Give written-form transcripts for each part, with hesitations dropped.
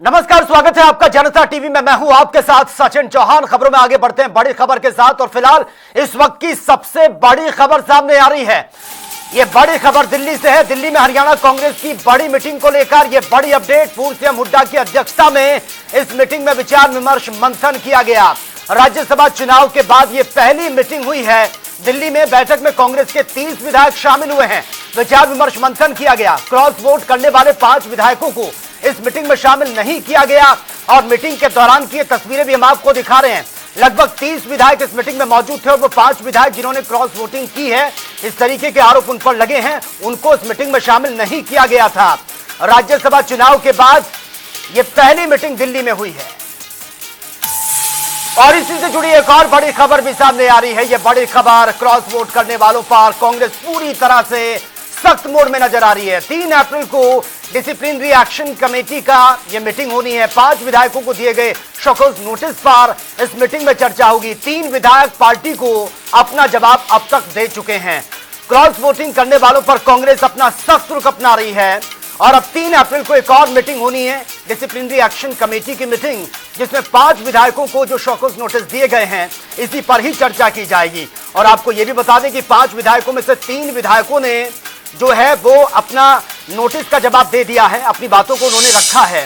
नमस्कार, स्वागत है आपका जनता टीवी में। मैं हूं आपके साथ सचिन चौहान। खबरों में आगे बढ़ते हैं बड़ी खबर के साथ। और फिलहाल इस वक्त की सबसे बड़ी खबर सामने आ रही है। यह बड़ी खबर दिल्ली से है। दिल्ली में हरियाणा कांग्रेस की बड़ी मीटिंग को लेकर यह बड़ी अपडेट। पूर्व सीएम हुड्डा की अध्यक्षता में इस मीटिंग में विचार विमर्श मंथन किया गया। राज्यसभा चुनाव के बाद यह पहली मीटिंग हुई है दिल्ली में। बैठक में कांग्रेस के 30 विधायक शामिल हुए हैं। विचार विमर्श मंथन किया गया। क्रॉस वोट करने वाले 5 विधायकों को इस मीटिंग में शामिल नहीं किया गया और मीटिंग के दौरान की तस्वीरें भी हम आपको दिखा रहे हैं। लगभग 30 विधायक इस मीटिंग में मौजूद थे और वो 5 विधायक जिन्होंने क्रॉस वोटिंग की है, इस तरीके के आरोप उन पर लगे हैं, उनको इस मीटिंग में शामिल नहीं किया गया था। राज्यसभा चुनाव के बाद यह पहली मीटिंग दिल्ली में हुई है। और इसी से जुड़ी एक और बड़ी खबर भी सामने आ रही है। यह बड़ी खबर क्रॉस वोट करने वालों पर कांग्रेस पूरी तरह से सख्त मोड में नजर आ रही है। 3 अप्रैल को डिसिप्लिनरी एक्शन कमेटी का यह मीटिंग होनी है। 5 विधायकों को दिए गए शोकॉज नोटिस पर इस मीटिंग में चर्चा होगी। 3 विधायक पार्टी को अपना जवाब अब तक दे चुके हैं। क्रॉस वोटिंग करने वालों पर कांग्रेस अपना सख्त रुख अपना रही है और अब 3 अप्रैल को एक और मीटिंग होनी है, डिसिप्लिनरी एक्शन कमेटी की मीटिंग, जिसमें 5 विधायकों को जो शोकॉज नोटिस दिए गए हैं इसी पर ही चर्चा की जाएगी। और आपको यह भी बता दें कि 5 विधायकों में से 3 विधायकों ने जो है वो अपना नोटिस का जवाब दे दिया है, अपनी बातों को उन्होंने रखा है।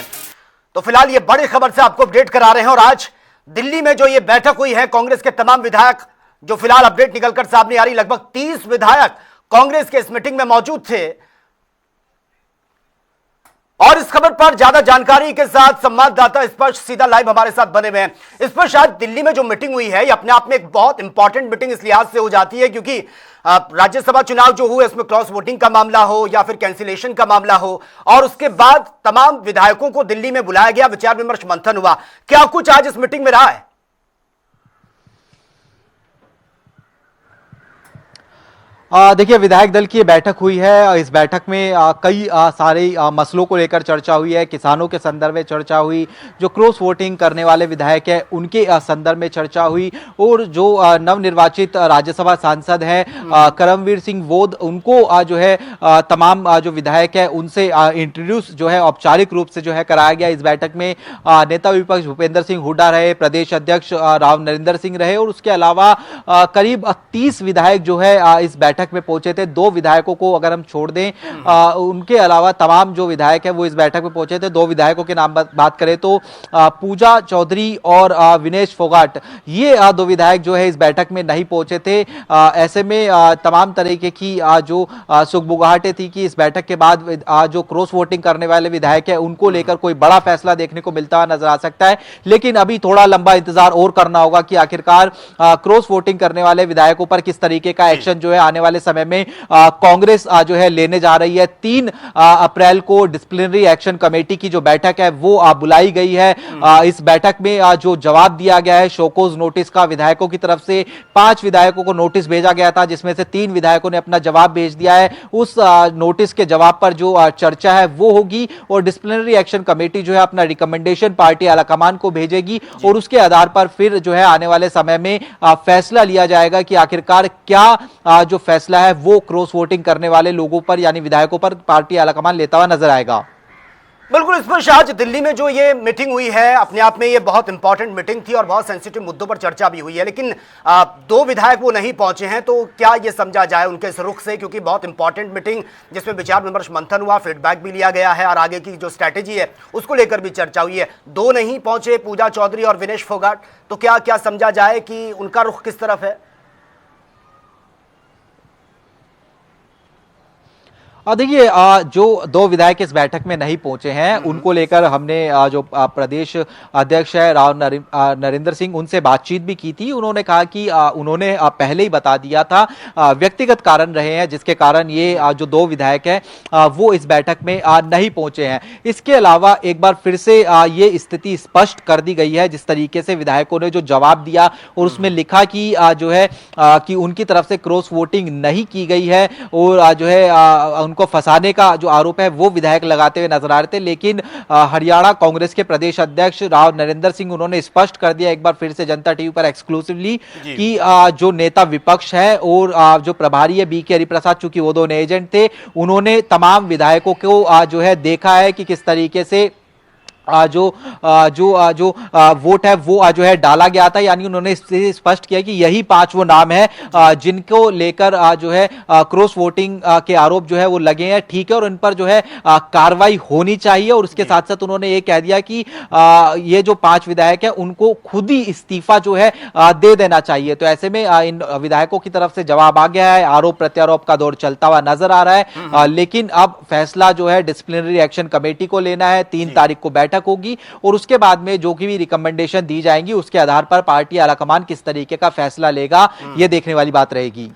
तो फिलहाल ये बड़ी खबर से आपको अपडेट करा रहे हैं। और आज दिल्ली में जो ये बैठक हुई है, कांग्रेस के तमाम विधायक जो फिलहाल अपडेट निकलकर सामने आ रही, लगभग 30 विधायक कांग्रेस के इस मीटिंग में मौजूद थे। और इस खबर पर ज्यादा जानकारी के साथ संवाददाता स्पर्श सीधा लाइव हमारे साथ बने हुए हैं। स्पर्श, आज दिल्ली में जो मीटिंग हुई है ये अपने आप में एक बहुत इंपॉर्टेंट मीटिंग इस लिहाज से हो जाती है क्योंकि राज्यसभा चुनाव जो हुए उसमें क्रॉस वोटिंग का मामला हो या फिर कैंसिलेशन का मामला हो, और उसके बाद तमाम विधायकों को दिल्ली में बुलाया गया, विचार विमर्श मंथन हुआ। क्या कुछ आज इस मीटिंग में रहा है? देखिए, विधायक दल की बैठक हुई है। इस बैठक में कई सारे मसलों को लेकर चर्चा हुई है। किसानों के संदर्भ में चर्चा हुई, जो क्रॉस वोटिंग करने वाले विधायक हैं उनके संदर्भ में चर्चा हुई, और जो नवनिर्वाचित राज्यसभा सांसद हैं करमवीर सिंह वोद, उनको जो है तमाम जो विधायक हैं उनसे इंट्रोड्यूस जो है औपचारिक रूप से जो है कराया गया। इस बैठक में नेता विपक्ष भूपेंद्र सिंह हुड्डा रहे, प्रदेश अध्यक्ष राव नरेंद्र सिंह रहे, और उसके अलावा करीब 30 विधायक जो है इस बैठक में पहुंचे थे। 2 विधायकों को अगर हम छोड़ दें, उनके अलावा तमाम जो विधायक हैं वो इस बैठक में पहुंचे थे। 2 विधायकों के नाम बात करें तो पूजा चौधरी और विनेश फोगाट, ये 2 विधायक जो है इस बैठक में नहीं पहुंचे थे। ऐसे में तमाम तरीके की जो सुगबुगाहटें थी कि इस बैठक के बाद जो क्रॉस वोटिंग करने वाले विधायक है उनको लेकर कोई बड़ा फैसला देखने को मिलता नजर आ सकता है। लेकिन अभी थोड़ा लंबा इंतजार और करना होगा कि आखिरकार क्रॉस वोटिंग करने वाले विधायकों पर किस तरीके का एक्शन जो है आने वाले समय में कांग्रेस जो है लेने जा रही है। 3 अप्रैल को डिसिप्लिनरी एक्शन कमेटी की जो बैठक है वो बुलाई गई है। इस बैठक में जो जवाब दिया गया है शोकॉज नोटिस का, विधायकों की तरफ से 5 विधायकों को नोटिस भेजा गया था, जिसमें से 3 विधायकों ने अपना जवाब भेज दिया है। उस नोटिस के जवाब पर जो चर्चा है वो होगी और डिसिप्लिनरी एक्शन कमेटी जो है अपना रिकमेंडेशन पार्टी आलाकमान को भेजेगी और उसके आधार पर फिर जो है आने वाले समय में फैसला लिया जाएगा कि आखिरकार क्या जो फैसला है वो क्रॉस वोटिंग करने वाले लोगों पर यानी विधायकों पर पार्टी आलाकमान लेता हुआ नजर आएगा। बिल्कुल। इस पर आज दिल्ली में जो ये मीटिंग हुई है अपने आप में ये बहुत इंपॉर्टेंट मीटिंग थी और बहुत सेंसिटिव मुद्दों पर चर्चा भी हुई है, लेकिन 2 विधायक वो नहीं पहुंचे हैं। तो क्या ये समझा जाए उनके इस रुख से, क्योंकि बहुत इंपॉर्टेंट मीटिंग जिसमें विचार विमर्श मंथन हुआ, फीडबैक भी लिया गया है और आगे की जो स्ट्रैटेजी है उसको लेकर भी चर्चा हुई है। 2 नहीं पहुंचे, पूजा चौधरी और विनेश फोगाट, तो क्या समझा जाए कि उनका रुख किस तरफ है? देखिए, जो 2 विधायक इस बैठक में नहीं पहुंचे हैं उनको लेकर हमने जो प्रदेश अध्यक्ष है राव नरेंद्र सिंह, उनसे बातचीत भी की थी। उन्होंने कहा कि उन्होंने पहले ही बता दिया था, व्यक्तिगत कारण रहे हैं जिसके कारण ये जो 2 विधायक हैं वो इस बैठक में नहीं पहुंचे हैं। इसके अलावा एक बार फिर से ये स्थिति स्पष्ट कर दी गई है जिस तरीके से विधायकों ने जो जवाब दिया और उसमें लिखा कि जो है कि उनकी तरफ से क्रॉस वोटिंग नहीं की गई है और जो है को फंसाने का जो आरोप है वो विधायक लगाते हुए नजर आ रहे थे। लेकिन हरियाणा कांग्रेस के प्रदेश अध्यक्ष राव नरेंद्र सिंह उन्होंने स्पष्ट कर दिया एक बार फिर से जनता टीवी पर एक्सक्लूसिवली कि जो नेता विपक्ष है और जो प्रभारी है बीके हरिप्रसाद, चूंकि वो दोनों एजेंट थे, उन्होंने तमाम विधायकों को जो है देखा है कि किस तरीके से जो वोट है वो जो है डाला गया था, यानी उन्होंने स्पष्ट किया कि यही 5 वो नाम है जिनको लेकर जो है क्रॉस वोटिंग के आरोप जो है वो लगे हैं, ठीक है, और उन पर जो है कार्रवाई होनी चाहिए। और उसके साथ साथ उन्होंने ये कह दिया कि ये जो 5 विधायक हैं उनको खुद ही इस्तीफा जो है दे देना चाहिए। तो ऐसे में इन विधायकों की तरफ से जवाब आ गया है, आरोप प्रत्यारोप का दौर चलता हुआ नजर आ रहा है, लेकिन अब फैसला जो है डिसिप्लिनरी एक्शन कमेटी को लेना है। 3 तारीख को बैठक होगी और उसके बाद में जो की भी रिकमेंडेशन दी जाएंगी उसके आधार पर पार्टी आलाकमान किस तरीके का फैसला लेगा, यह देखने वाली बात रहेगी।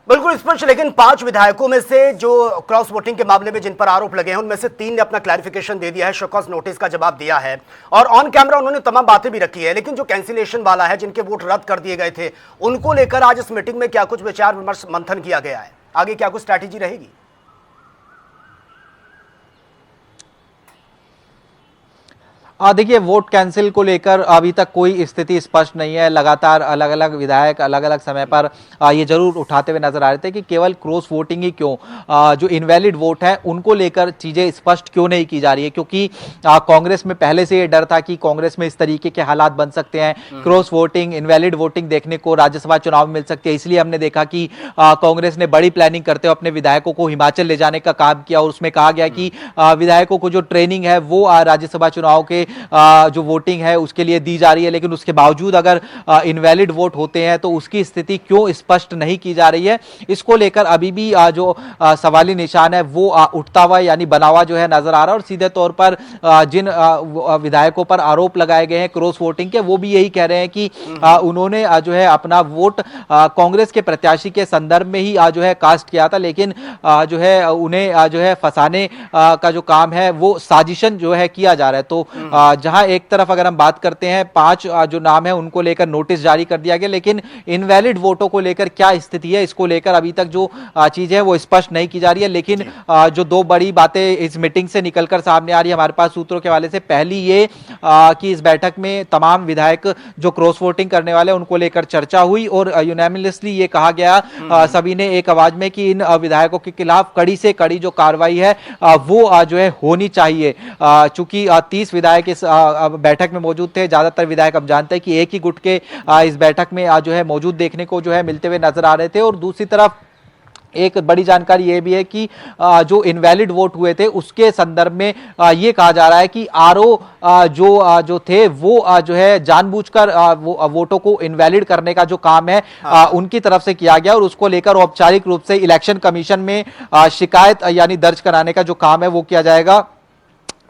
बिल्कुल स्पष्ट। लेकिन 5 विधायकों में से जो क्रॉस वोटिंग के मामले में जिन पर आरोप लगे हैं उनमें से 3 ने अपना क्लैरिफिकेशन दे दिया है, शो कॉज नोटिस का जवाब दिया है और ऑन कैमरा उन्होंने तमाम बातें भी रखी है। लेकिन जो कैंसिलेशन वाला है, जिनके वोट रद्द कर दिए गए थे, उनको लेकर आज इस मीटिंग में क्या कुछ विचार विमर्श मंथन किया गया है, आगे क्या कुछ स्ट्रैटेजी रहेगी? देखिए, वोट कैंसिल को लेकर अभी तक कोई स्थिति स्पष्ट नहीं है। लगातार अलग अलग विधायक अलग अलग समय पर ये जरूर उठाते हुए नजर आ रहे थे कि केवल क्रॉस वोटिंग ही क्यों, जो इनवैलिड वोट है उनको लेकर चीजें स्पष्ट क्यों नहीं की जा रही है, क्योंकि कांग्रेस में पहले से ये डर था कि कांग्रेस में इस तरीके के हालात बन सकते हैं, क्रॉस वोटिंग इनवैलिड वोटिंग देखने को राज्यसभा चुनाव में मिल सकती है। इसलिए हमने देखा कि कांग्रेस ने बड़ी प्लानिंग करते हुए अपने विधायकों को हिमाचल ले जाने का काम किया और उसमें कहा गया कि विधायकों को जो ट्रेनिंग है वो राज्यसभा चुनाव के जो वोटिंग है उसके लिए दी जा रही है। लेकिन उसके बावजूद अगर इनवैलिड वोट होते हैं तो उसकी स्थिति क्यों स्पष्ट नहीं की जा रही है, इसको लेकर अभी भी जो सवाली निशान है वो उठता हुआ यानी बना हुआ जो है नजर आ रहा है। और सीधे तौर पर जिन विधायकों पर आरोप लगाए गए हैं क्रॉस वोटिंग के, वो भी यही कह रहे हैं कि उन्होंने जो है अपना वोट कांग्रेस के प्रत्याशी के संदर्भ में ही जो है कास्ट किया था, लेकिन जो है उन्हें जो है फंसाने का जो काम है वो साजिशन जो है किया जा रहा है। तो जहां एक तरफ अगर हम बात करते हैं 5 जो नाम है उनको लेकर नोटिस जारी कर दिया गया, लेकिन इनवैलिड वोटों को लेकर क्या स्थिति है इसको लेकर अभी तक जो चीज है वो स्पष्ट नहीं की जा रही है। लेकिन जो 2 बड़ी बातें इस मीटिंग से निकलकर सामने आ रही है हमारे पास सूत्रों के हवाले से, पहली ये कि इस बैठक में तमाम विधायक जो क्रॉस वोटिंग करने वाले उनको लेकर चर्चा हुई और यूनानिमसली ये कहा गया सभी ने एक आवाज में कि इन विधायकों के खिलाफ कड़ी से कड़ी जो कार्रवाई है वो जो है होनी चाहिए। चूंकि 30 विधायक इस बैठक में मौजूद थे, ज्यादातर विधायक अब जानते हैं कि एक ही गुट के इस बैठक में जो है मौजूद देखने को जो है मिलते हुए नजर आ रहे थे। और दूसरी तरफ एक बड़ी जानकारी यह भी है कि जो इनवैलिड वोट हुए थे उसके संदर्भ में यह कहा जा रहा है कि आरओ जो थे वो जो है जानबूझकर वो वोटों को इनवैलिड करने का जो काम है उनकी तरफ से किया गया और उसको लेकर औपचारिक रूप से इलेक्शन कमीशन में शिकायत यानी दर्ज कराने का जो काम है वो किया जाएगा।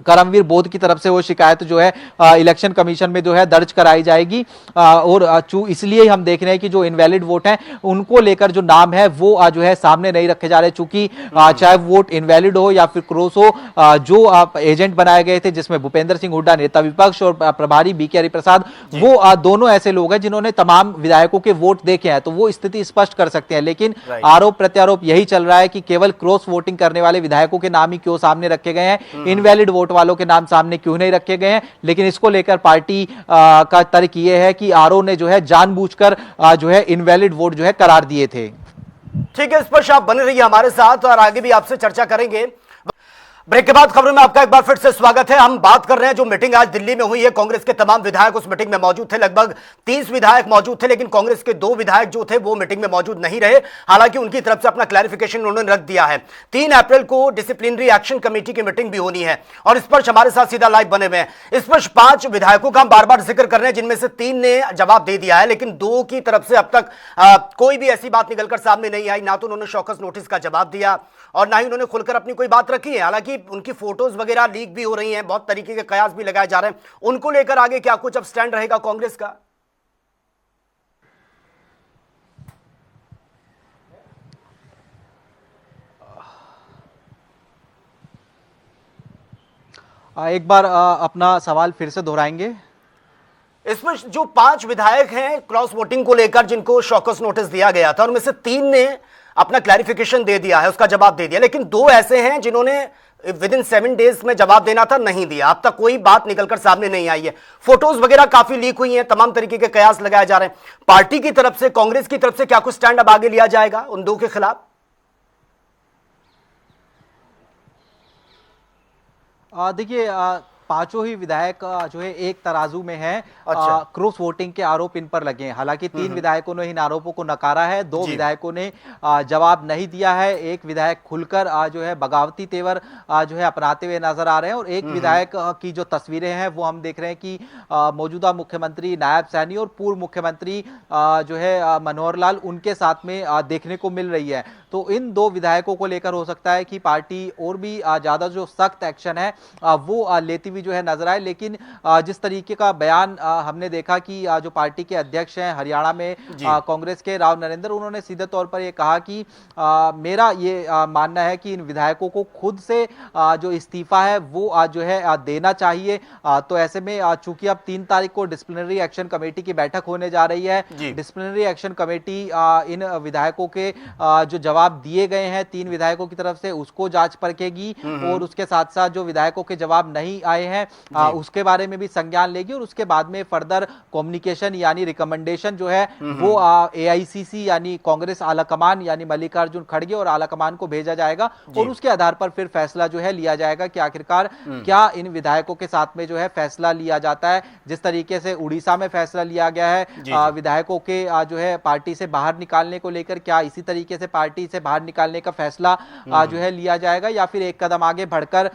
करमवीर बोध की तरफ से वो शिकायत जो है इलेक्शन कमीशन में जो है दर्ज कराई जाएगी। और इसलिए हम देख रहे हैं कि जो इनवैलिड वोट हैं उनको लेकर जो नाम है वो जो है सामने नहीं रखे जा रहे, चूंकि चाहे वोट इनवैलिड हो या फिर क्रॉस हो, जो एजेंट बनाए गए थे जिसमें भूपेंद्र सिंह हुड्डा नेता विपक्ष और प्रभारी बीके हरिप्रसाद, वो दोनों ऐसे लोग हैं जिन्होंने तमाम विधायकों के वोट देखे हैं, तो वो स्थिति स्पष्ट कर सकते हैं। लेकिन आरोप प्रत्यारोप यही चल रहा है कि केवल क्रॉस वोटिंग करने वाले विधायकों के नाम ही क्यों सामने रखे गए हैं, इनवैलिड वोट वालों के नाम सामने क्यों नहीं रखे गए हैं। लेकिन इसको लेकर पार्टी का तर्क यह है कि आरओ ने जो है जानबूझकर जो है इनवैलिड वोट जो है करार दिए थे। ठीक है, इस पर आप बने रहिए हमारे साथ और आगे भी आपसे चर्चा करेंगे। ब्रेक के बाद खबरों में आपका एक बार फिर से स्वागत है। हम बात कर रहे हैं जो मीटिंग आज दिल्ली में हुई है, कांग्रेस के तमाम विधायक उस मीटिंग में मौजूद थे, लगभग 30 विधायक मौजूद थे, लेकिन कांग्रेस के 2 विधायक जो थे वो मीटिंग में मौजूद नहीं रहे। हालांकि उनकी तरफ से अपना क्लैरिफिकेशन उन्होंने रख दिया है। 3 अप्रैल को डिसिप्लिनरी एक्शन कमेटी की मीटिंग भी होनी है और इस पर हमारे साथ सीधा लाइव बने हुए हैं। इस पर 5 विधायकों का हम बार बार जिक्र कर रहे हैं, जिनमें से 3 ने जवाब दे दिया है, लेकिन 2 की तरफ से अब तक कोई भी ऐसी बात निकलकर सामने नहीं आई। ना तो उन्होंने शौकस नोटिस का जवाब दिया और ना ही उन्होंने खुलकर अपनी कोई बात रखी है। हालांकि उनकी फोटोज वगैरह लीक भी हो रही हैं, बहुत तरीके के कयास भी लगाए जा रहे हैं। उनको लेकर आगे क्या कुछ अब स्टैंड रहेगा कांग्रेस का? एक बार अपना सवाल फिर से दोहराएंगे। इसमें जो 5 विधायक हैं क्रॉस वोटिंग को लेकर जिनको शौकस नोटिस दिया गया था, उनमें से 3 ने अपना क्लैरिफिकेशन दे दिया है, उसका जवाब दे दिया, लेकिन 2 ऐसे हैं जिन्होंने विद इन 7 डेज में जवाब देना था, नहीं दिया। अब तक कोई बात निकलकर सामने नहीं आई है। फोटोज वगैरह काफी लीक हुई हैं, तमाम तरीके के कयास लगाए जा रहे हैं। पार्टी की तरफ से, कांग्रेस की तरफ से क्या कुछ स्टैंड अब आगे लिया जाएगा उन 2 के खिलाफ? देखिए, पांचों ही विधायक जो है एक तराजू में हैं। अच्छा। क्रॉस वोटिंग के आरोप इन पर लगे हैं। हालांकि 3 विधायकों ने इन आरोपों को नकारा है, 2 विधायकों ने जवाब नहीं दिया है, एक विधायक खुलकर जो है बगावती तेवर जो है अपनाते हुए नजर आ रहे हैं, और एक विधायक की जो तस्वीरें हैं वो हम देख रहे हैं कि मौजूदा मुख्यमंत्री नायब सैनी और पूर्व मुख्यमंत्री जो है मनोहर लाल उनके साथ में देखने को मिल रही है। तो इन 2 विधायकों को लेकर हो सकता है कि पार्टी और भी ज्यादा जो सख्त एक्शन है वो लेती हुई जो है नजर आए। लेकिन जिस तरीके का बयान हमने देखा कि जो पार्टी के अध्यक्ष हैं हरियाणा में कांग्रेस के राव नरेंद्र, उन्होंने सीधे तौर पर यह कहा कि मेरा ये मानना है कि इन विधायकों को खुद से जो इस्तीफा है वो जो है देना चाहिए। तो ऐसे में चूंकि अब 3 तारीख को डिसिप्लिनरी एक्शन कमेटी की बैठक होने जा रही है, डिसिप्लिनरी एक्शन कमेटी इन विधायकों के जो जवाब दिए गए हैं 3 विधायकों की तरफ से उसको जांच परखेगी, और उसके साथ साथ जो विधायकों के जवाब नहीं आए हैं उसके बारे में भी संज्ञान लेगी, और उसके बाद में फर्दर कम्युनिकेशन यानी रिकमेंडेशन जो है वो एआईसीसी यानी कांग्रेस आलाकमान यानी मल्लिकार्जुन खड़गे और आलाकमान को भेजा जाएगा, और उसके आधार पर फिर फैसला जो है लिया जाएगा कि आखिरकार क्या इन विधायकों के साथ में जो है फैसला लिया जाता है। जिस तरीके से उड़ीसा में फैसला लिया गया है विधायकों के जो है पार्टी से बाहर निकालने को लेकर, क्या इसी तरीके से पार्टी से बाहर निकालने का फैसला जो है लिया जाएगा, या फिर एक कदम आगे बढ़कर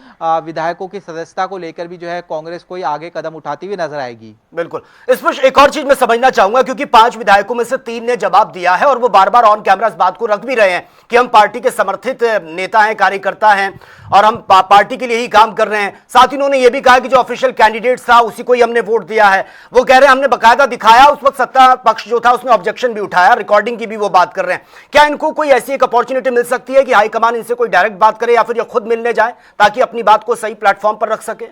विधायकों की सदस्यता को लेकर भी जो है कांग्रेस कोई आगे कदम उठाती हुई नजर आएगी। बिल्कुल। इस पर एक और चीज मैं समझना चाहूंगा, क्योंकि 5 विधायकोों में से 3 ने जवाब दिया है और वो बार बार ऑन कैमरा इस बात को रख भी रहे हैं कि हम पार्टी के समर्थित नेता हैं, कार्यकर्ता हैं और हम पार्टी के लिए ही काम कर रहे हैं। साथ ही उन्होंने ये भी कहा कि जो ऑफिशियल कैंडिडेट था उसी को ही हमने वोट दिया है। वो कह रहे हैं हमने बकायदा दिखाया, उस वक्त सत्ता पक्ष जो था उसने ऑब्जेक्शन भी उठाया, रिकॉर्डिंग की भी वो बात कर रहे हैं। क्या इनको कोई ऐसी एक अपॉर्चुनिटी मिल सकती है कि हाईकमान इनसे कोई डायरेक्ट बात करे या फिर ये खुद मिलने जाए ताकि अपनी बात को सही प्लेटफॉर्म पर रख सके?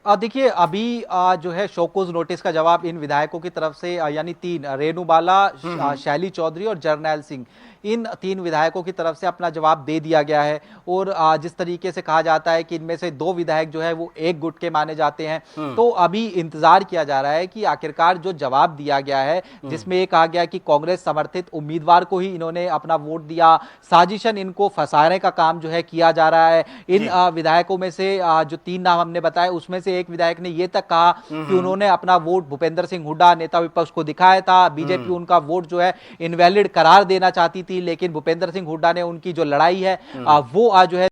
देखिए अभी जो है शोकोज नोटिस का जवाब इन विधायकों की तरफ से यानी 3 रेणु बाला, शैली चौधरी और जरनैल सिंह, इन 3 विधायकों की तरफ से अपना जवाब दे दिया गया है। और जिस तरीके से कहा जाता है कि इनमें से 2 विधायक जो है वो एक गुट के माने जाते हैं, तो अभी इंतजार किया जा रहा है कि आखिरकार जो जवाब दिया गया है जिसमें ये कहा गया कि कांग्रेस समर्थित उम्मीदवार को ही इन्होंने अपना वोट दिया, साजिशन इनको फंसाने का काम जो है किया जा रहा है। इन विधायकों में से जो 3 नाम हमने बताए उसमें से एक विधायक ने यह तक कहा कि उन्होंने अपना वोट भूपेंद्र सिंह हुड्डा नेता विपक्ष को दिखाया था, बीजेपी उनका वोट जो है इनवैलिड करार देना चाहती थी, लेकिन भूपेंद्र सिंह हुड्डा ने उनकी जो लड़ाई है वो आज जो है